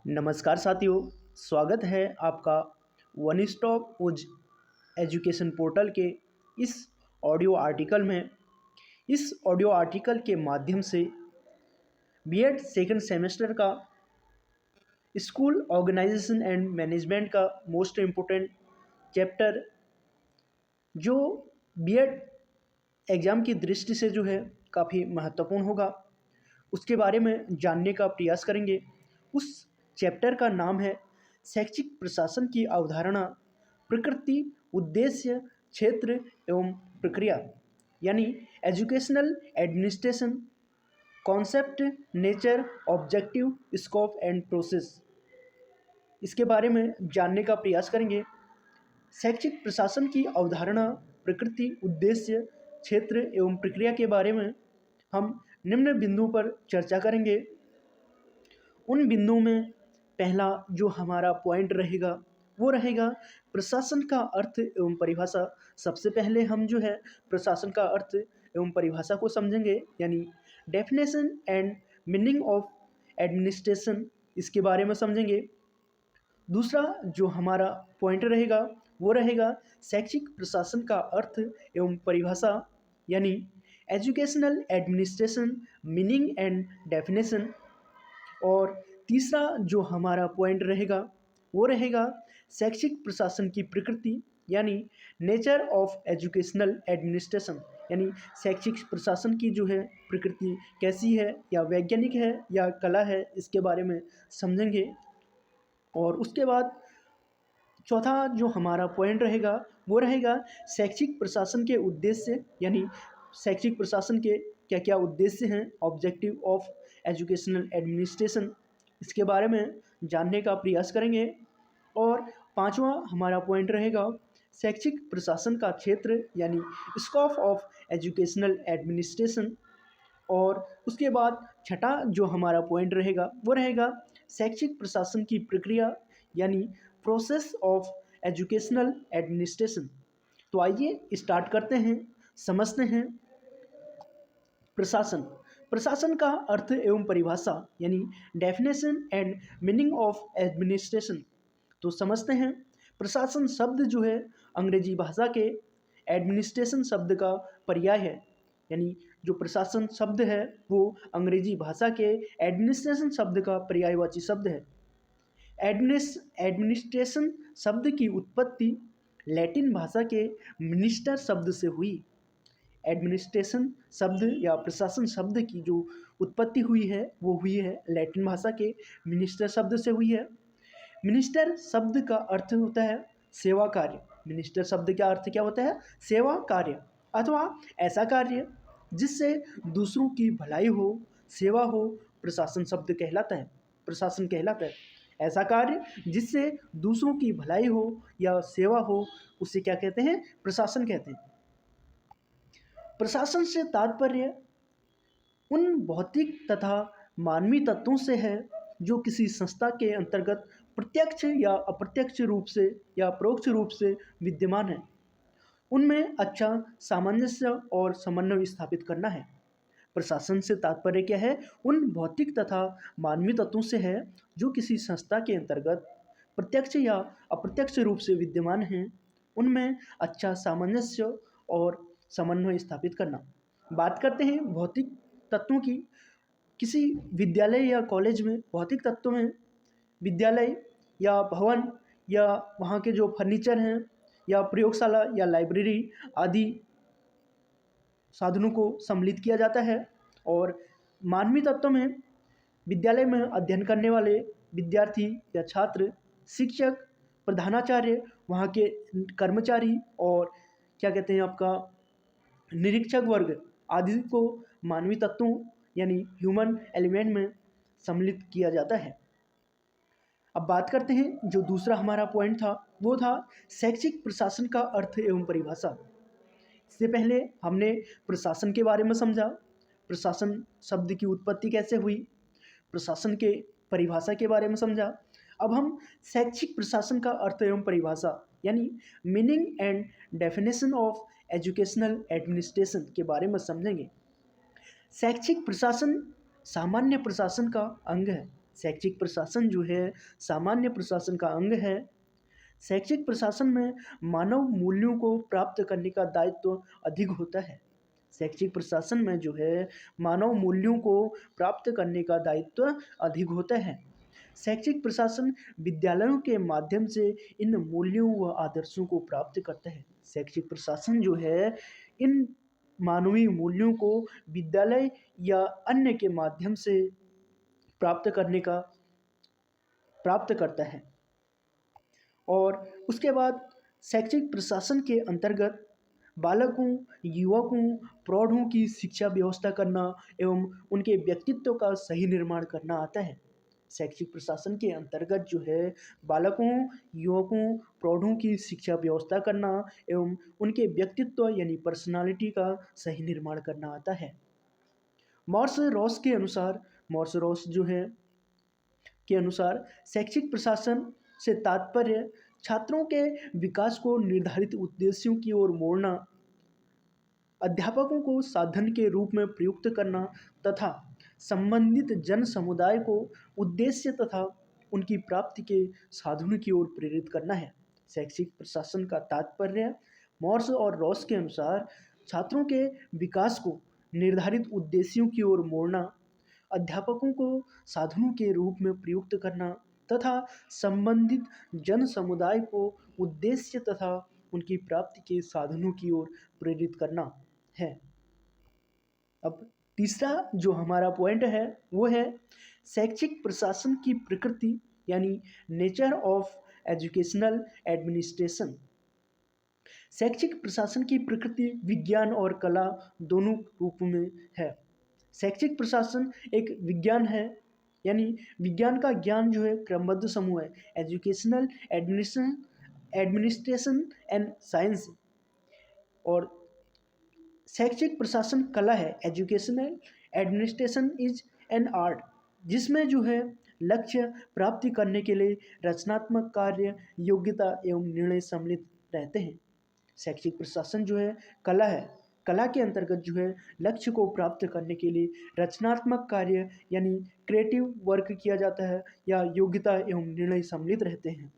नमस्कार साथियों, स्वागत है आपका वन स्टॉप उज एजुकेशन पोर्टल के इस ऑडियो आर्टिकल में। इस ऑडियो आर्टिकल के माध्यम से बीएड सेकंड सेमेस्टर का स्कूल ऑर्गेनाइजेशन एंड मैनेजमेंट का मोस्ट इम्पोर्टेंट चैप्टर, जो बीएड एग्ज़ाम की दृष्टि से जो है काफ़ी महत्वपूर्ण होगा, उसके बारे में जानने का प्रयास करेंगे। उस चैप्टर का नाम है शैक्षिक प्रशासन की अवधारणा, प्रकृति, उद्देश्य, क्षेत्र एवं प्रक्रिया, यानी educational administration, concept, nature, objective, scope and process. इसके बारे में जानने का प्रयास करेंगे। शैक्षिक प्रशासन की अवधारणा, प्रकृति, उद्देश्य, क्षेत्र एवं प्रक्रिया के बारे में हम निम्न बिंदुओं पर चर्चा करेंगे। उन बिंदुओं में पहला जो हमारा पॉइंट रहेगा वो रहेगा प्रशासन का अर्थ एवं परिभाषा। सबसे पहले हम जो है प्रशासन का अर्थ एवं परिभाषा को समझेंगे, यानी definition and meaning of administration, इसके बारे में समझेंगे। दूसरा जो हमारा पॉइंट रहेगा वो रहेगा शैक्षिक प्रशासन का अर्थ एवं परिभाषा, यानी educational administration, meaning and definition. और तीसरा जो हमारा पॉइंट रहेगा वो रहेगा शैक्षिक प्रशासन की प्रकृति, यानी नेचर ऑफ एजुकेशनल एडमिनिस्ट्रेशन, यानी शैक्षिक प्रशासन की जो है प्रकृति कैसी है, या वैज्ञानिक है या कला है, इसके बारे में समझेंगे। और उसके बाद चौथा जो हमारा पॉइंट रहेगा वो रहेगा शैक्षिक प्रशासन के उद्देश्य, यानी शैक्षिक प्रशासन के क्या क्या उद्देश्य हैं, ऑब्जेक्टिव ऑफ एजुकेशनल एडमिनिस्ट्रेशन, इसके बारे में जानने का प्रयास करेंगे। और पांचवा हमारा पॉइंट रहेगा शैक्षिक प्रशासन का क्षेत्र, यानी स्कोप ऑफ एजुकेशनल एडमिनिस्ट्रेशन। और उसके बाद छठा जो हमारा पॉइंट रहेगा वो रहेगा शैक्षिक प्रशासन की प्रक्रिया, यानी प्रोसेस ऑफ एजुकेशनल एडमिनिस्ट्रेशन। तो आइए स्टार्ट करते हैं, समझते हैं प्रशासन। प्रशासन का अर्थ एवं परिभाषा, यानी definition and meaning of administration. तो समझते हैं। प्रशासन शब्द जो है अंग्रेजी भाषा के एडमिनिस्ट्रेशन शब्द का पर्याय है, यानी जो प्रशासन शब्द है वो अंग्रेजी भाषा के एडमिनिस्ट्रेशन शब्द का पर्यायवाची शब्द है। एडमिनिस्ट्रेशन शब्द की उत्पत्ति लैटिन भाषा के मिनिस्टर शब्द से हुई। एडमिनिस्ट्रेशन शब्द या प्रशासन शब्द की जो उत्पत्ति हुई है वो हुई है लैटिन भाषा के मिनिस्टर शब्द से हुई है। मिनिस्टर शब्द का अर्थ होता है सेवा कार्य। मिनिस्टर शब्द का अर्थ क्या होता है? सेवा कार्य, अथवा ऐसा कार्य जिससे दूसरों की भलाई हो, सेवा हो, प्रशासन शब्द कहलाता है, प्रशासन कहलाता है। ऐसा कार्य जिससे दूसरों की भलाई हो या सेवा हो, उसे क्या कहते हैं? प्रशासन कहते हैं। प्रशासन से तात्पर्य उन भौतिक तथा मानवीय तत्वों से है जो किसी संस्था के अंतर्गत प्रत्यक्ष या अप्रत्यक्ष रूप से या परोक्ष रूप से विद्यमान है। उनमें अच्छा सामंजस्य और समन्वय स्थापित करना है। प्रशासन से तात्पर्य क्या है? उन भौतिक तथा मानवीय तत्वों से है जो किसी संस्था के अंतर्गत प्रत्यक्ष या अप्रत्यक्ष रूप से विद्यमान हैं। उनमें अच्छा सामंजस्य और समन्वय स्थापित करना। बात करते हैं भौतिक तत्वों की। किसी विद्यालय या कॉलेज में भौतिक तत्व में विद्यालय या भवन या वहाँ के जो फर्नीचर हैं या प्रयोगशाला या लाइब्रेरी आदि साधनों को सम्मिलित किया जाता है। और मानवीय तत्व में विद्यालय में अध्ययन करने वाले विद्यार्थी या छात्र, शिक्षक, प्रधानाचार्य, वहाँ के कर्मचारी और क्या कहते हैं आपका निरीक्षक वर्ग आदि को मानवीय तत्वों यानी ह्यूमन एलिमेंट में सम्मिलित किया जाता है। अब बात करते हैं जो दूसरा हमारा पॉइंट था वो था शैक्षिक प्रशासन का अर्थ एवं परिभाषा। इससे पहले हमने प्रशासन के बारे में समझा, प्रशासन शब्द की उत्पत्ति कैसे हुई, प्रशासन के परिभाषा के बारे में समझा। अब हम शैक्षिक प्रशासन का अर्थ एवं परिभाषा यानी meaning and definition of educational administration के बारे में समझेंगे। शैक्षिक प्रशासन सामान्य प्रशासन का अंग है। शैक्षिक प्रशासन जो है सामान्य प्रशासन का अंग है। शैक्षिक प्रशासन में मानव मूल्यों को प्राप्त करने का दायित्व अधिक होता है। शैक्षिक प्रशासन में जो है मानव मूल्यों को प्राप्त करने का दायित्व अधिक होता है। शैक्षिक प्रशासन विद्यालयों के माध्यम से इन मूल्यों व आदर्शों को प्राप्त करता है। शैक्षिक प्रशासन जो है इन मानवीय मूल्यों को विद्यालय या अन्य के माध्यम से प्राप्त करने का प्राप्त करता है। और उसके बाद शैक्षिक प्रशासन के अंतर्गत बालकों, युवकों, प्रौढ़ों की शिक्षा व्यवस्था करना एवं उनके व्यक्तित्व का सही निर्माण करना आता है। शैक्षिक प्रशासन के अंतर्गत जो है बालकों, युवकों, प्रौढ़ों की शिक्षा व्यवस्था करना एवं उनके व्यक्तित्व यानी पर्सनालिटी का सही निर्माण करना आता है। मॉर्स रॉस जो है के अनुसार शैक्षिक प्रशासन से तात्पर्य छात्रों के विकास को निर्धारित उद्देश्यों की ओर मोड़ना, अध्यापकों को साधन के रूप में प्रयुक्त करना तथा संबंधित जन समुदाय को उद्देश्य तथा उनकी प्राप्ति के साधनों की ओर प्रेरित करना है। शैक्षिक प्रशासन का तात्पर्य मॉर्स और रॉस के अनुसार छात्रों के विकास को निर्धारित उद्देश्यों की ओर मोड़ना, अध्यापकों को साधनों के रूप में प्रयुक्त करना तथा संबंधित जन समुदाय को उद्देश्य तथा उनकी प्राप्ति के साधनों की ओर प्रेरित करना है। अब तीसरा जो हमारा पॉइंट है वो है शैक्षिक प्रशासन की प्रकृति यानी नेचर ऑफ एजुकेशनल एडमिनिस्ट्रेशन। शैक्षिक प्रशासन की प्रकृति विज्ञान और कला दोनों रूप में है। शैक्षिक प्रशासन एक विज्ञान है, यानी विज्ञान का ज्ञान जो है क्रमबद्ध समूह है। Educational administration and science. और शैक्षिक प्रशासन कला है। Educational administration is an art, जिसमें जो है लक्ष्य प्राप्ति करने के लिए रचनात्मक कार्य, योग्यता एवं निर्णय सम्मिलित रहते हैं। शैक्षिक प्रशासन जो है कला है। कला के अंतर्गत जो है लक्ष्य को प्राप्त करने के लिए रचनात्मक कार्य यानी क्रिएटिव वर्क किया जाता है या योग्यता एवं निर्णय सम्मिलित रहते हैं।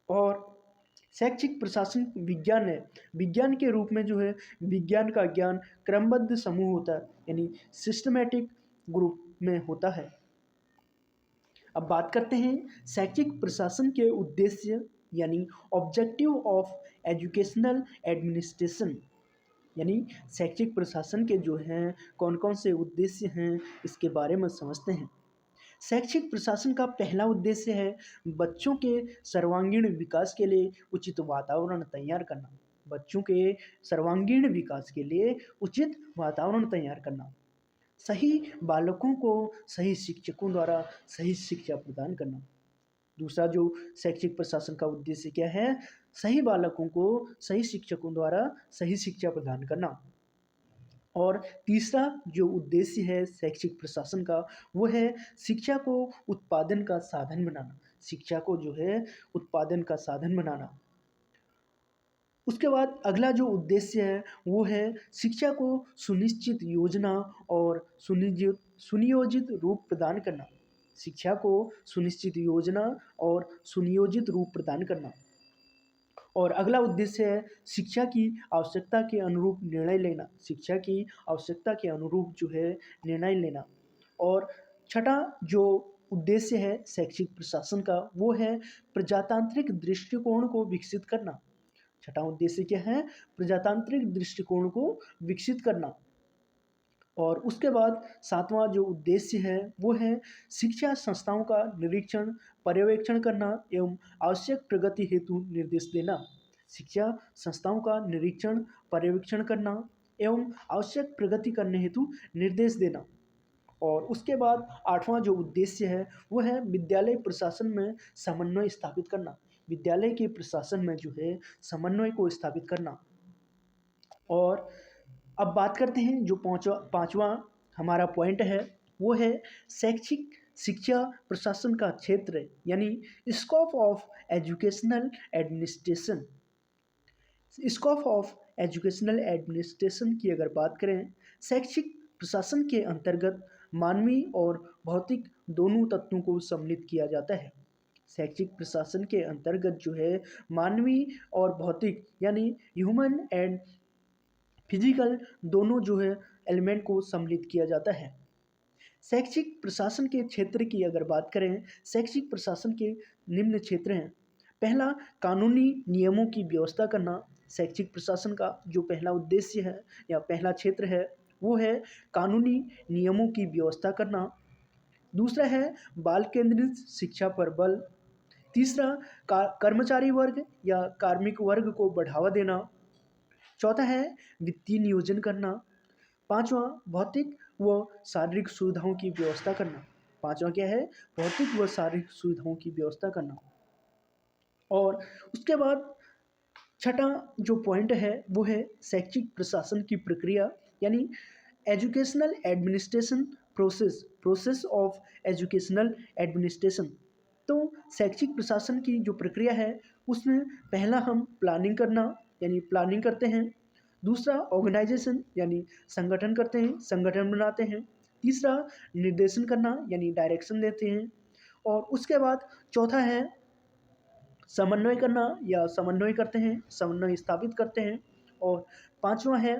और शैक्षिक प्रशासन विज्ञान है। विज्ञान के रूप में जो है विज्ञान का ज्ञान क्रमबद्ध समूह होता है, यानी सिस्टमैटिक ग्रुप में होता है। अब बात करते हैं शैक्षिक प्रशासन के उद्देश्य यानी ऑब्जेक्टिव ऑफ एजुकेशनल एडमिनिस्ट्रेशन, यानी शैक्षिक प्रशासन के जो हैं कौन कौन से उद्देश्य हैं इसके बारे में समझते हैं। शैक्षिक प्रशासन का पहला उद्देश्य है बच्चों के सर्वांगीण विकास के लिए उचित वातावरण तैयार करना। बच्चों के सर्वांगीण विकास के लिए उचित वातावरण तैयार करना। सही बालकों को सही शिक्षकों द्वारा सही शिक्षा प्रदान करना। दूसरा जो शैक्षिक प्रशासन का उद्देश्य क्या है, सही बालकों को सही शिक्षकों द्वारा सही शिक्षा प्रदान करना। और तीसरा जो उद्देश्य है शैक्षिक प्रशासन का वो है शिक्षा को उत्पादन का साधन बनाना। शिक्षा को जो है उत्पादन का साधन बनाना। उसके बाद अगला जो उद्देश्य है वो है शिक्षा को सुनिश्चित योजना और सुनियोजित रूप प्रदान करना। शिक्षा को सुनिश्चित योजना और सुनियोजित रूप प्रदान करना। और अगला उद्देश्य है शिक्षा की आवश्यकता के अनुरूप निर्णय लेना। शिक्षा की आवश्यकता के अनुरूप जो है निर्णय लेना। और छठा जो उद्देश्य है शैक्षिक प्रशासन का वो है प्रजातांत्रिक दृष्टिकोण को विकसित करना। छठा उद्देश्य क्या है, प्रजातांत्रिक दृष्टिकोण को विकसित करना। और उसके बाद सातवां जो उद्देश्य है वो है शिक्षा संस्थाओं का निरीक्षण पर्यवेक्षण करना एवं आवश्यक प्रगति हेतु निर्देश देना। शिक्षा संस्थाओं का निरीक्षण पर्यवेक्षण करना एवं आवश्यक प्रगति करने हेतु निर्देश देना। और उसके बाद आठवां जो उद्देश्य है वो है विद्यालय प्रशासन में समन्वय स्थापित करना। विद्यालय के प्रशासन में जो है समन्वय को स्थापित करना। और अब बात करते हैं जो पांचवा हमारा पॉइंट है वो है शैक्षिक शिक्षा प्रशासन का क्षेत्र यानी scope of educational administration. Scope of educational administration की अगर बात करें, शैक्षिक प्रशासन के अंतर्गत मानवीय और भौतिक दोनों तत्वों को सम्मिलित किया जाता है। शैक्षिक प्रशासन के अंतर्गत जो है मानवीय और भौतिक यानी ह्यूमन एंड फिजिकल दोनों जो है एलिमेंट को सम्मिलित किया जाता है। शैक्षिक प्रशासन के क्षेत्र की अगर बात करें, शैक्षिक प्रशासन के निम्न क्षेत्र हैं। पहला, कानूनी नियमों की व्यवस्था करना। शैक्षिक प्रशासन का जो पहला उद्देश्य है या पहला क्षेत्र है वो है कानूनी नियमों की व्यवस्था करना। दूसरा है बाल केंद्रित शिक्षा पर बल। तीसरा, कर्मचारी वर्ग या कार्मिक वर्ग को बढ़ावा देना। चौथा है वित्तीय नियोजन करना। पांचवा, भौतिक व शारीरिक सुविधाओं की व्यवस्था करना। पांचवा क्या है? भौतिक व शारीरिक सुविधाओं की व्यवस्था करना। और उसके बाद छठा जो पॉइंट है वो है शैक्षिक प्रशासन की प्रक्रिया यानी educational administration process of educational administration. तो शैक्षिक प्रशासन की जो प्रक्रिया है उसमें पहला हम प्लानिंग करना यानी प्लानिंग करते हैं। दूसरा, ऑर्गेनाइजेशन यानी संगठन करते हैं, संगठन बनाते हैं। तीसरा, निर्देशन करना यानी डायरेक्शन देते हैं। और उसके बाद चौथा है समन्वय करना या समन्वय करते हैं, समन्वय स्थापित करते हैं। और पांचवा है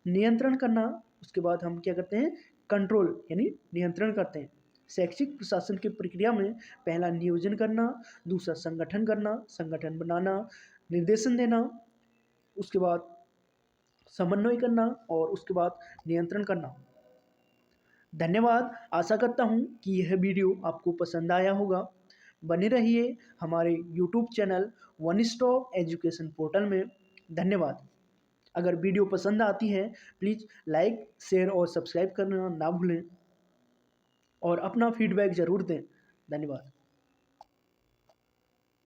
नियंत्रण करना। उसके बाद हम क्या करते हैं? कंट्रोल यानी नियंत्रण करते हैं। शैक्षिक प्रशासन की प्रक्रिया में पहला नियोजन करना, दूसरा संगठन करना, संगठन बनाना, निर्देशन देना, उसके बाद समन्वय करना और उसके बाद नियंत्रण करना। धन्यवाद। आशा करता हूँ कि यह वीडियो आपको पसंद आया होगा। बने रहिए हमारे YouTube channel one stop education portal में। धन्यवाद। अगर वीडियो पसंद आती है प्लीज़ लाइक, शेयर और सब्सक्राइब करना ना भूलें और अपना फीडबैक ज़रूर दें। धन्यवाद।